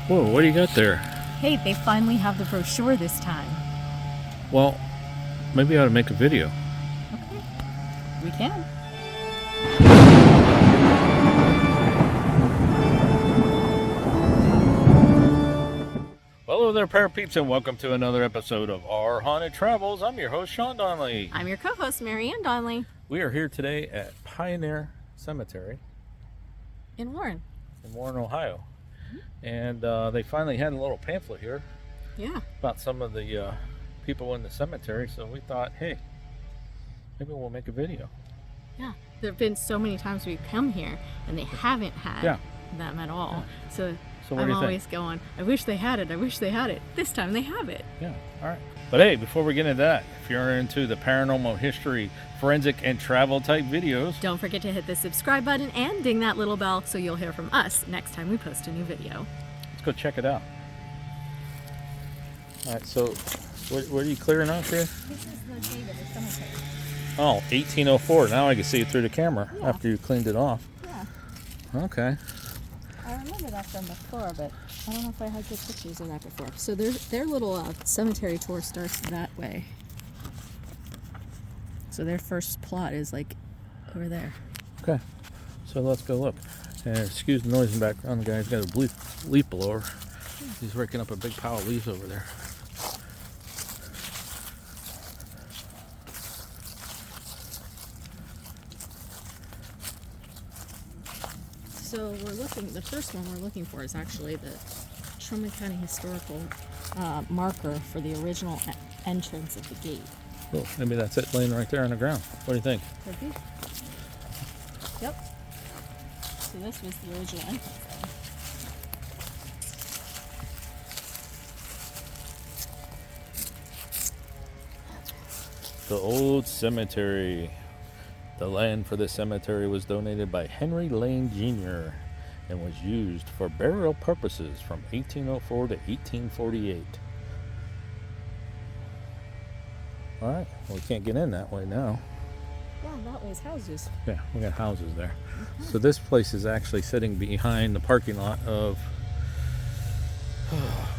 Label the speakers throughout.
Speaker 1: Whoa, what do you got there?
Speaker 2: Hey, they finally have the brochure this time.
Speaker 1: Well, maybe I ought to make a video.
Speaker 2: Okay, we can.
Speaker 1: Hello there, Parapeeps, and welcome to another episode of Our Haunted Travels. I'm your host, Sean Donnelly.
Speaker 2: I'm your co-host, Marianne Donnelly.
Speaker 1: We are here today at Pioneer Cemetery
Speaker 2: In Warren,
Speaker 1: Ohio. And they finally had a little pamphlet here about some of the people in the cemetery, so we thought, hey, maybe we'll make a video.
Speaker 2: Yeah, there have been so many times we've come here and they haven't had them at all. So I'm always going, I wish they had it, I wish they had it. This time they have it.
Speaker 1: Yeah, all right. But hey, before we get into that, if you're into the paranormal history, forensic, and travel type videos,
Speaker 2: don't forget to hit the subscribe button and ding that little bell so you'll hear from us next time we post a new video.
Speaker 1: Let's go check it out. All right, so what are you clearing out here?
Speaker 2: This is the date of the cemetery.
Speaker 1: Oh, 1804. Now I can see it through the camera after you cleaned it off.
Speaker 2: Yeah.
Speaker 1: Okay.
Speaker 2: I remember that from before, but I don't know if I had good pictures of that before. So their little cemetery tour starts that way. So their first plot is like over there.
Speaker 1: Okay. So let's go look. And excuse the noise in the background. The guy's got a leaf blower. He's raking up a big pile of leaves over there.
Speaker 2: So the first one we're looking for is actually the Truman County Historical marker for the original entrance of the gate.
Speaker 1: Oh, maybe that's it laying right there on the ground. What do you think?
Speaker 2: Could be. Yep. So this was the original entrance.
Speaker 1: The old cemetery. The land for this cemetery was donated by Henry Lane Jr. and was used for burial purposes from 1804 to 1848. All right, well, we can't get in that way now.
Speaker 2: Yeah, that way's houses.
Speaker 1: Yeah, we got houses there. So this place is actually sitting behind the parking lot of,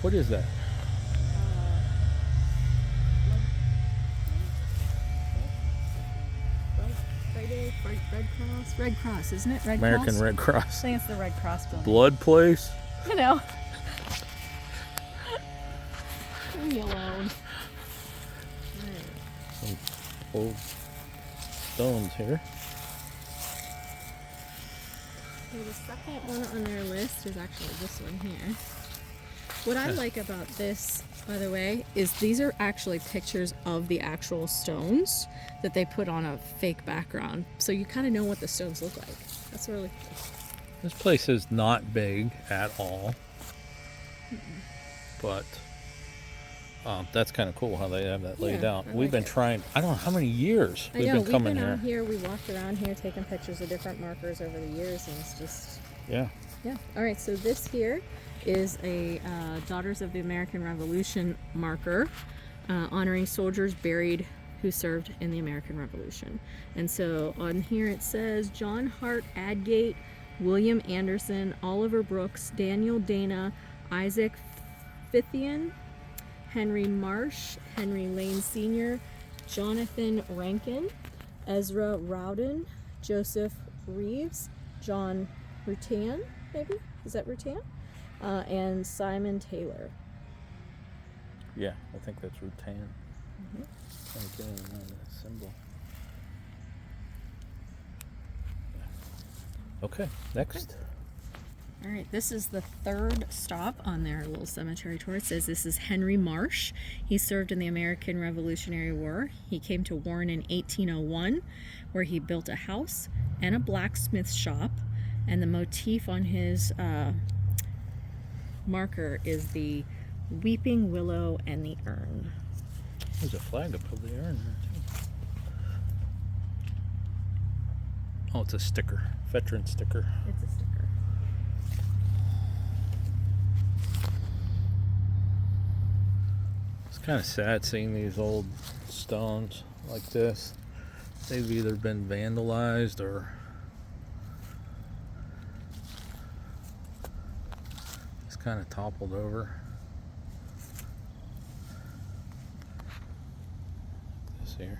Speaker 1: what is that? Red Cross, isn't it?
Speaker 2: American
Speaker 1: Red Cross.
Speaker 2: I think it's the Red Cross building.
Speaker 1: Blood place?
Speaker 2: You know. Leave me alone.
Speaker 1: Some old stones here.
Speaker 2: So the second one on their list is actually this one here. What I like about this, by the way, is these are actually pictures of the actual stones that they put on a fake background. So you kind of know what the stones look like. That's really cool.
Speaker 1: This place is not big at all. But that's kind of cool how they have that laid out. We've been trying, I don't know how many years we've been coming here.
Speaker 2: We've been out here, we walked around here taking pictures of different markers over the years, and it's just...
Speaker 1: Yeah.
Speaker 2: All right, so this here is a Daughters of the American Revolution marker honoring soldiers buried who served in the American Revolution. And so on here it says John Hart Adgate, William Anderson, Oliver Brooks, Daniel Dana, Isaac Fithian, Henry Marsh, Henry Lane Sr., Jonathan Rankin, Ezra Rowden, Joseph Reeves, John Rutan, maybe? Is that Rutan? And Simon Taylor.
Speaker 1: Yeah, I think that's Rutan. Symbol. Okay, next.
Speaker 2: All right, this is the third stop on their little cemetery tour. It says this is Henry Marsh. He served in the American Revolutionary War. He came to Warren in 1801, where he built a house and a blacksmith shop. And the motif on his marker is the weeping willow and the urn.
Speaker 1: There's a flag above the urn there too. Oh, it's a sticker. Veteran sticker.
Speaker 2: It's a sticker.
Speaker 1: It's kind of sad seeing these old stones like this. They've either been vandalized or kind of toppled over. This here.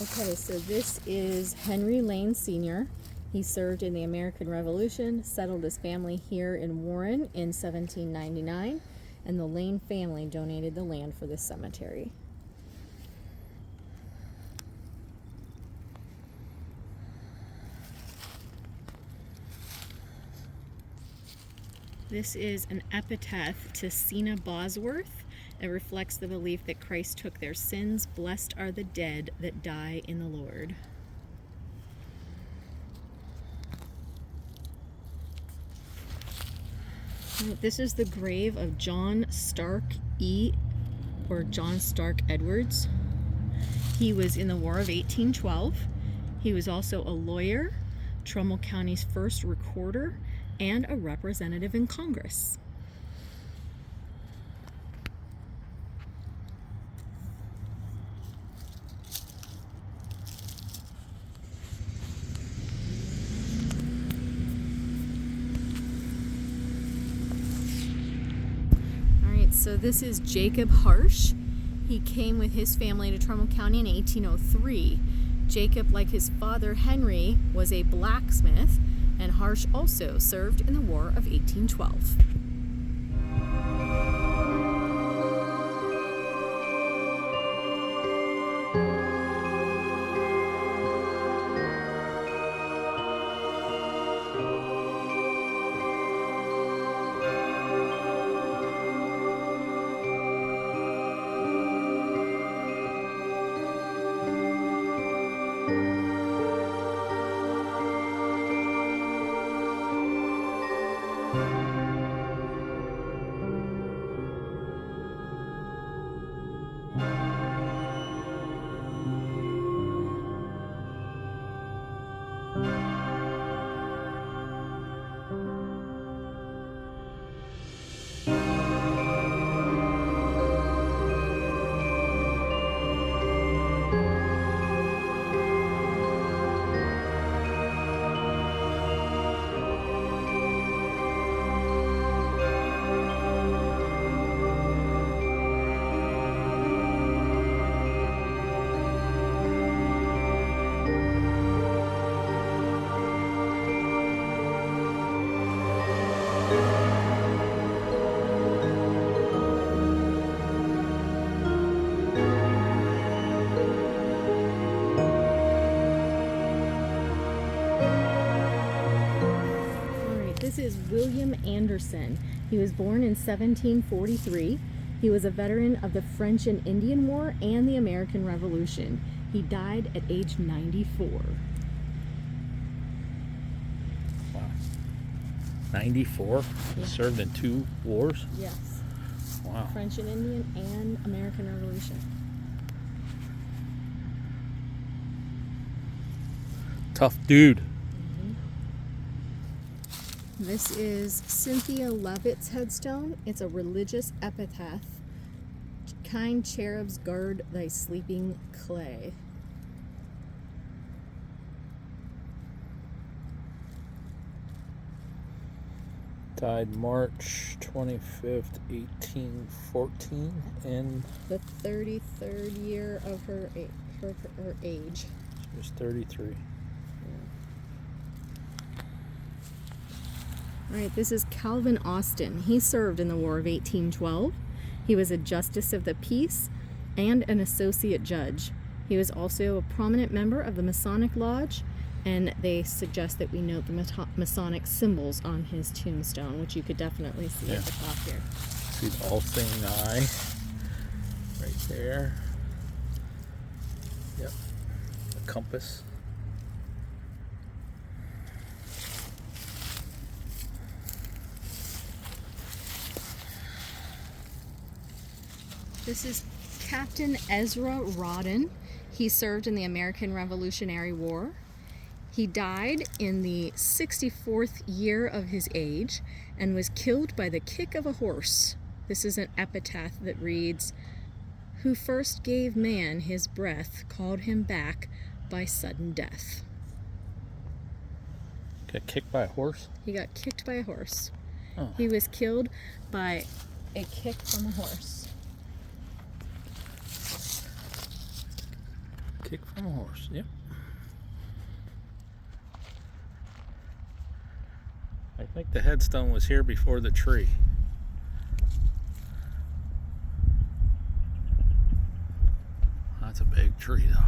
Speaker 2: Okay, so this is Henry Lane Sr. He served in the American Revolution, settled his family here in Warren in 1799, and the Lane family donated the land for this cemetery. This is an epitaph to Sena Bosworth. It reflects the belief that Christ took their sins. Blessed are the dead that die in the Lord. This is the grave of John Stark John Stark Edwards. He was in the War of 1812. He was also a lawyer, Trumbull County's first recorder, and a representative in Congress. So this is Jacob Harsh. He came with his family to Trumbull County in 1803. Jacob, like his father Henry, was a blacksmith, and Harsh also served in the War of 1812. This is William Anderson. He was born in 1743. He was a veteran of the French and Indian War and the American Revolution. He died at age 94.
Speaker 1: Wow. 94?
Speaker 2: Yeah.
Speaker 1: Served in 2 wars?
Speaker 2: Yes.
Speaker 1: Wow.
Speaker 2: French and Indian and American Revolution.
Speaker 1: Tough dude.
Speaker 2: This is Cynthia Levitt's headstone. It's a religious epitaph. Kind cherubs guard thy sleeping clay.
Speaker 1: Died March 25th, 1814, in
Speaker 2: The 33rd year of her age.
Speaker 1: she was 33.
Speaker 2: All right, this is Calvin Austin. He served in the War of 1812. He was a justice of the peace and an associate judge. He was also a prominent member of the Masonic Lodge, and they suggest that we note the Masonic symbols on his tombstone, which you could definitely see at the top here.
Speaker 1: See the all-seeing eye right there. Yep, the compass.
Speaker 2: This is Captain Ezra Rawdon. He served in the American Revolutionary War. He died in the 64th year of his age and was killed by the kick of a horse. This is an epitaph that reads, "Who first gave man his breath called him back by sudden death."
Speaker 1: Got kicked by a horse?
Speaker 2: He got kicked by a horse.
Speaker 1: Oh.
Speaker 2: He was killed by a kick from a horse.
Speaker 1: Kick from a horse, yep. I think the headstone was here before the tree. That's a big tree, though.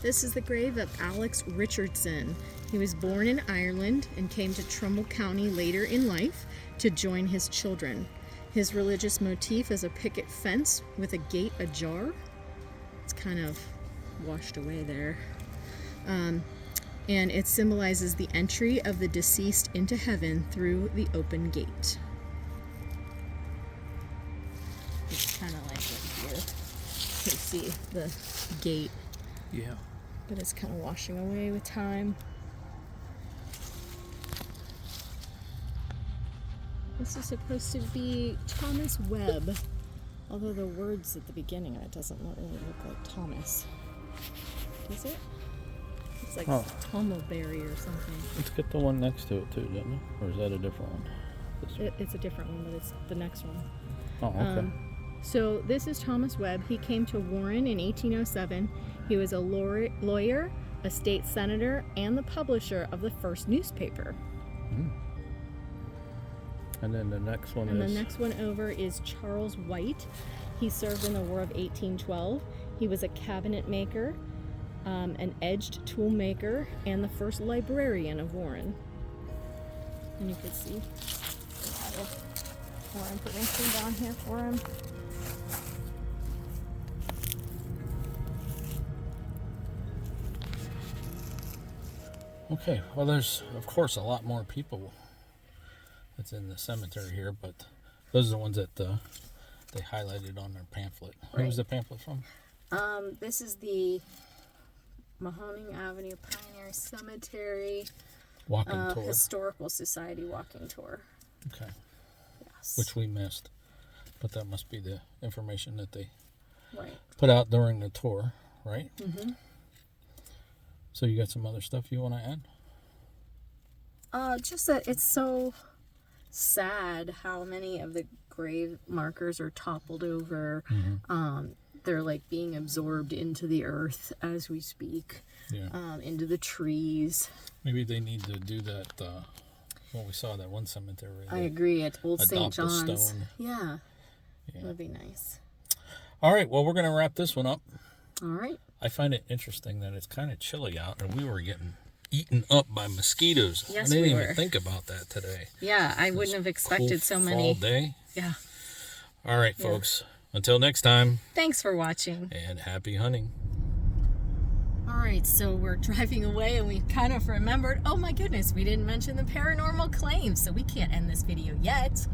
Speaker 2: This is the grave of Alex Richardson. He was born in Ireland and came to Trumbull County later in life to join his children. His religious motif is a picket fence with a gate ajar. It's kind of washed away there. And it symbolizes the entry of the deceased into heaven through the open gate. It's kind of like right here. You can see the gate.
Speaker 1: Yeah.
Speaker 2: But it's kind of washing away with time. This is supposed to be Thomas Webb, although the words at the beginning of it doesn't really look like Thomas. Does it? It's like Tomelberry or something.
Speaker 1: Let's get the one next to it too, didn't it? Or is that a different one? This one?
Speaker 2: It's a different one, but it's the next one.
Speaker 1: Oh, okay.
Speaker 2: So this is Thomas Webb. He came to Warren in 1807. He was a lawyer, a state senator, and the publisher of the first newspaper.
Speaker 1: Mm. And then the next one
Speaker 2: The next one over is Charles White. He served in the War of 1812. He was a cabinet maker, an edged tool maker, and the first librarian of Warren. And you can see a lot of more information down here for him.
Speaker 1: Okay, well, there's, of course, a lot more people that's in the cemetery here, but those are the ones that they highlighted on their pamphlet.
Speaker 2: Right.
Speaker 1: Where's the pamphlet from?
Speaker 2: This is the Mahoning Avenue Pioneer Cemetery
Speaker 1: Walking tour.
Speaker 2: Historical Society walking tour.
Speaker 1: Okay.
Speaker 2: Yes.
Speaker 1: Which we missed, but that must be the information that they
Speaker 2: Right.
Speaker 1: put out during the tour, right?
Speaker 2: Mm-hmm.
Speaker 1: So you got some other stuff you want to add?
Speaker 2: Just that it's so sad how many of the grave markers are toppled over.
Speaker 1: Mm-hmm.
Speaker 2: They're like being absorbed into the earth as we speak, into the trees.
Speaker 1: Maybe they need to do that. Well, we saw that one cemetery.
Speaker 2: I agree, at Old St.
Speaker 1: Adopt a
Speaker 2: John's.
Speaker 1: stone.
Speaker 2: Yeah,
Speaker 1: Yeah.
Speaker 2: that would be nice.
Speaker 1: All right, well, we're going to wrap this one up.
Speaker 2: All right.
Speaker 1: I find it interesting that it's kind of chilly out, and we were getting eaten up by mosquitoes.
Speaker 2: Yes,
Speaker 1: I didn't
Speaker 2: we
Speaker 1: even
Speaker 2: were.
Speaker 1: think about that today.
Speaker 2: Yeah, I wouldn't have expected
Speaker 1: Cool
Speaker 2: so
Speaker 1: fall
Speaker 2: many.
Speaker 1: day.
Speaker 2: Yeah.
Speaker 1: All right, folks. Until next time,
Speaker 2: Thanks for watching.
Speaker 1: and happy hunting.
Speaker 2: All right, so we're driving away and we kind of remembered, oh my goodness, we didn't mention the paranormal claims, so we can't end this video yet.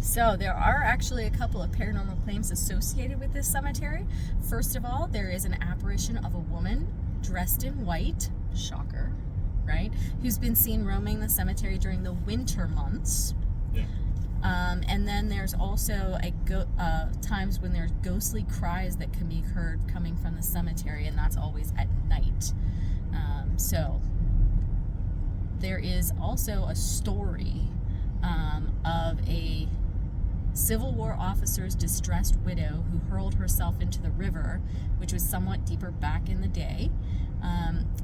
Speaker 2: So there are actually a couple of paranormal claims associated with this cemetery. First of all, there is an apparition of a woman dressed in white, shocker, right, who's been seen roaming the cemetery during the winter months.
Speaker 1: Yeah.
Speaker 2: And then there's also times when there's ghostly cries that can be heard coming from the cemetery, and that's always at night. So there is also a story of a Civil War officer's distressed widow who hurled herself into the river, which was somewhat deeper back in the day.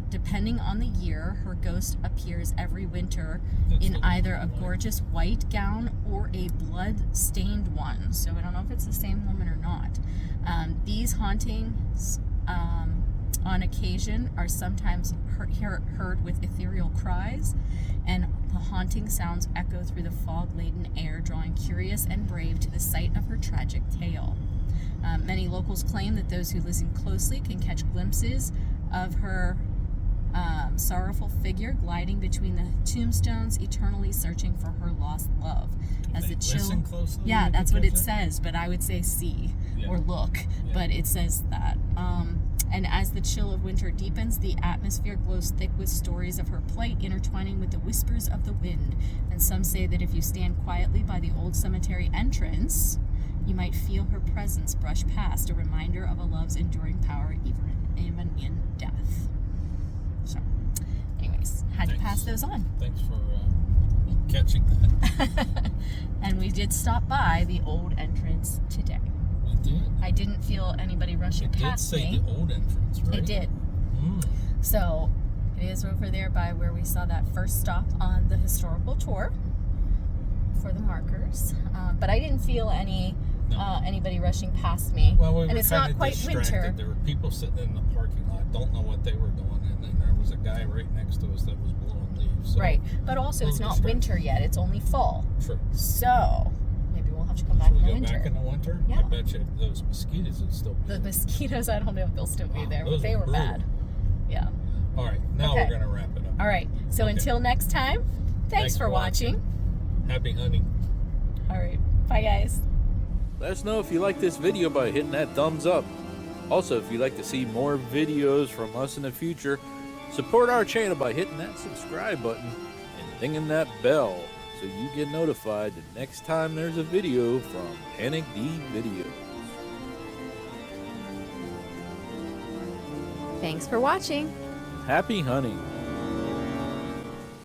Speaker 2: Depending on the year, her ghost appears every winter in either a gorgeous white gown or a blood-stained one. So I don't know if it's the same woman or not. These hauntings, on occasion, are sometimes heard with ethereal cries, and the haunting sounds echo through the fog-laden air, drawing curious and brave to the site of her tragic tale. Many locals claim that those who listen closely can catch glimpses of her sorrowful figure gliding between the tombstones, eternally searching for her lost love. As the chill, yeah, that's what it says, but I would say see or look, but it says that. And as the chill of winter deepens, the atmosphere glows thick with stories of her plight, intertwining with the whispers of the wind. And some say that if you stand quietly by the old cemetery entrance, you might feel her presence brush past, a reminder of a love's enduring power even in death. So, pass those on.
Speaker 1: Thanks for catching that.
Speaker 2: And we did stop by the old entrance today.
Speaker 1: We did.
Speaker 2: I didn't feel anybody rushing past me.
Speaker 1: It did say the old entrance, right?
Speaker 2: It did. So it is over there by where we saw that first stop on the historical tour for the markers. But I didn't feel anybody rushing past me.
Speaker 1: Well, we were
Speaker 2: and it's not quite
Speaker 1: distracted.
Speaker 2: winter.
Speaker 1: There were people sitting in the parking lot, don't know what they were doing, and then there was a guy right next to us that was blowing leaves. So
Speaker 2: Right, but also it's not winter yet. It's only fall.
Speaker 1: True.
Speaker 2: So maybe we'll have to come back in the winter.
Speaker 1: Back in the winter?
Speaker 2: Yeah.
Speaker 1: I bet you those mosquitoes would still be
Speaker 2: The mosquitoes, I don't know if they'll still be there.
Speaker 1: Those
Speaker 2: They
Speaker 1: are
Speaker 2: were
Speaker 1: brutal.
Speaker 2: bad. Yeah.
Speaker 1: All right, now
Speaker 2: Okay.
Speaker 1: we're going to wrap it up.
Speaker 2: All right. So until next time, thanks for watching.
Speaker 1: Happy hunting.
Speaker 2: All right. Bye, guys.
Speaker 1: Let us know if you like this video by hitting that thumbs up. Also, if you'd like to see more videos from us in the future, support our channel by hitting that subscribe button and dinging that bell so you get notified the next time there's a video from Panic D Videos.
Speaker 2: Thanks for watching.
Speaker 1: Happy hunting.